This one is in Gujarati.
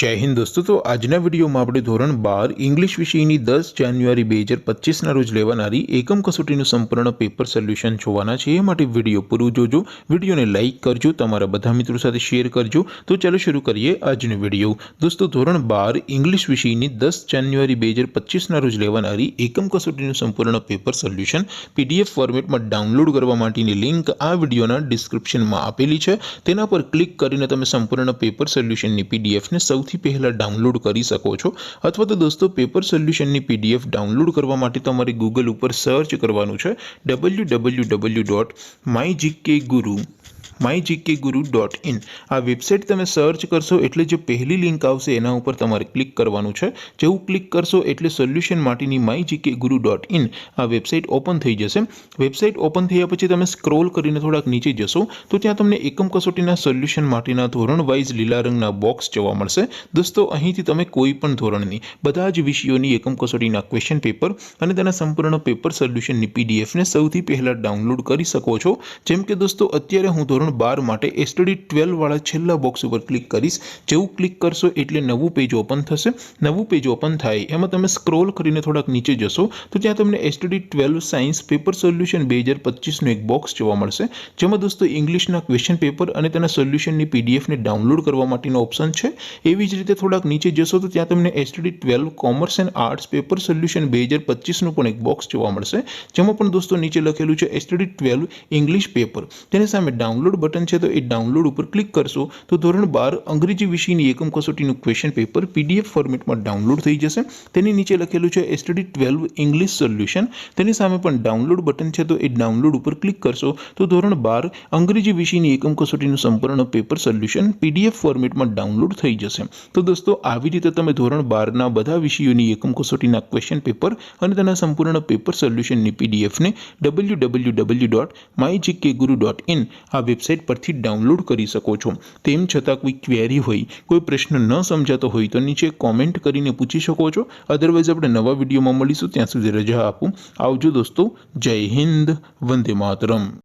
जय हिंद दोस्तों। तो आजना विडियो में આપણે ધોરણ 12 इंग्लिश વિષયની 10 જાન્યુઆરી 2025 ના રોજ લેવાનારી એકમ કસોટીનું સંપૂર્ણ પેપર સોલ્યુશન જોવાના છે। એ માટે વિડિયો પૂરું જોજો, વિડિયોને લાઈક કરજો, તમારા બધા મિત્રો સાથે શેર કરજો। તો ચાલો શરૂ કરીએ આજનો વિડિયો। દોસ્તો ધોરણ 12 इंग्लिश વિષયની 10 જાન્યુઆરી 2025 ના રોજ લેવાનારી એકમ કસોટીનું સંપૂર્ણ પેપર સોલ્યુશન પીડીએફ ફોર્મેટમાં ડાઉનલોડ કરવા માટેની લિંક આ વિડિયોના ડિસ્ક્રિપ્શનમાં આપેલી છે। તેના પર ક્લિક કરીને તમે સંપૂર્ણ પેપર સોલ્યુશનની પીડીએફ ને સૌથી પહેલા ડાઉનલોડ કરી શકો છો। અથવા તો દોસ્તો પેપર સોલ્યુશનની પીડીએફ ડાઉનલોડ કરવા માટે તમારે ગૂગલ ઉપર સર્ચ કરવાનું છે www.mygkguru.in। આ વેબસાઇટ તમે સર્ચ કરશો એટલે જે પહેલી લિંક આવશે એના ઉપર તમારે ક્લિક કરવાનું છે। જેવું ક્લિક કરશો એટલે સોલ્યુશન માટેની mygkguru.in આ વેબસાઇટ ઓપન થઈ જશે। વેબસાઇટ ઓપન થયા પછી તમે સ્ક્રોલ કરીને થોડાક નીચે જશો તો ત્યાં તમને એકમ કસોટીના સોલ્યુશન માટેના ધોરણ વાઇઝ લીલા રંગના બોક્સ જોવા મળશે। દોસ્તો અહીંથી તમે કોઈ પણ ધોરણની બધા જ વિષયોની એકમ કસોટીના ક્વેશ્ચન પેપર અને તેના સંપૂર્ણ પેપર સોલ્યુશનની પીડીએફને સૌથી પહેલા ડાઉનલોડ કરી શકો છો। જેમ કે દોસ્તો અત્યારે હું ધોરણ 12 માટે સ્ટડી 12 વાળા છેલ્લા બોક્સ ઉપર ક્લિક કરીશ। જેવું ક્લિક કરશો એટલે નવું પેજ ઓપન થશે। નવું પેજ ઓપન થાય એમાં તમે સ્ક્રોલ કરીને થોડાક નીચે જશો તો ત્યાં તમને સ્ટડી 12 સાયન્સ પેપર સોલ્યુશન 2025 નું એક બોક્સ જોવા મળશે। જેમાં દોસ્તો ઇંગ્લિશના ક્વેશ્ચન પેપર અને તેના સોલ્યુશનની પીડીએફને ડાઉનલોડ કરવા માટેનો ઓપ્શન છે। એવી જ રીતે થોડાક નીચે જશો તો ત્યાં તમને study 12 commerce and arts paper solution 2025 નું પણ એક બોક્સ જોવા મળશે। જેમાં પણ દોસ્તો નીચે લખેલું છે સ્ટડી 12 ઇંગ્લિશ પેપર। તેની સામે ડાઉનલોડ બટન છે તો એ ડાઉનલોડ ઉપર ક્લિક કરશો તો ધોરણ 12 અંગ્રેજી વિષયની એકમ કસોટીનું ક્વેશ્ચન પેપર પીડીએફ ફોર્મેટમાં ડાઉનલોડ થઈ જશે। તેની નીચે લખેલું છે સ્ટડી 12 ઇંગ્લિશ સોલ્યુશન। તેની સામે પણ ડાઉનલોડ બટન છે તો એ ડાઉનલોડ ઉપર ક્લિક કરશો તો ધોરણ 12 અંગ્રેજી વિષયની એકમ કસોટીનું સંપૂર્ણ પેપર સોલ્યુશન પીડીએફ ફોર્મેટમાં ડાઉનલોડ થઈ જશે। તો દોસ્તો આવી રીતે તમે ધોરણ 12 ના બધા વિષયોની એકમ કસોટીના ક્વેશ્ચન પેપર અને તેના સંપૂર્ણ પેપર સોલ્યુશનની પીડીએફને www.mygkguru.in આ વેબસાઇટ પરથી ડાઉનલોડ કરી શકો છો। તેમ છતાં કોઈ ક્વેરી હોય, કોઈ પ્રશ્ન ન સમજાતો હોય તો નીચે કોમેન્ટ કરીને પૂછી શકો છો। અધરવાઇઝ આપણે નવા વિડીયોમાં મળીશું, ત્યાં સુધી રજા આપું। આવજો દોસ્તો। જય હિન્દ, વંદે માતરમ।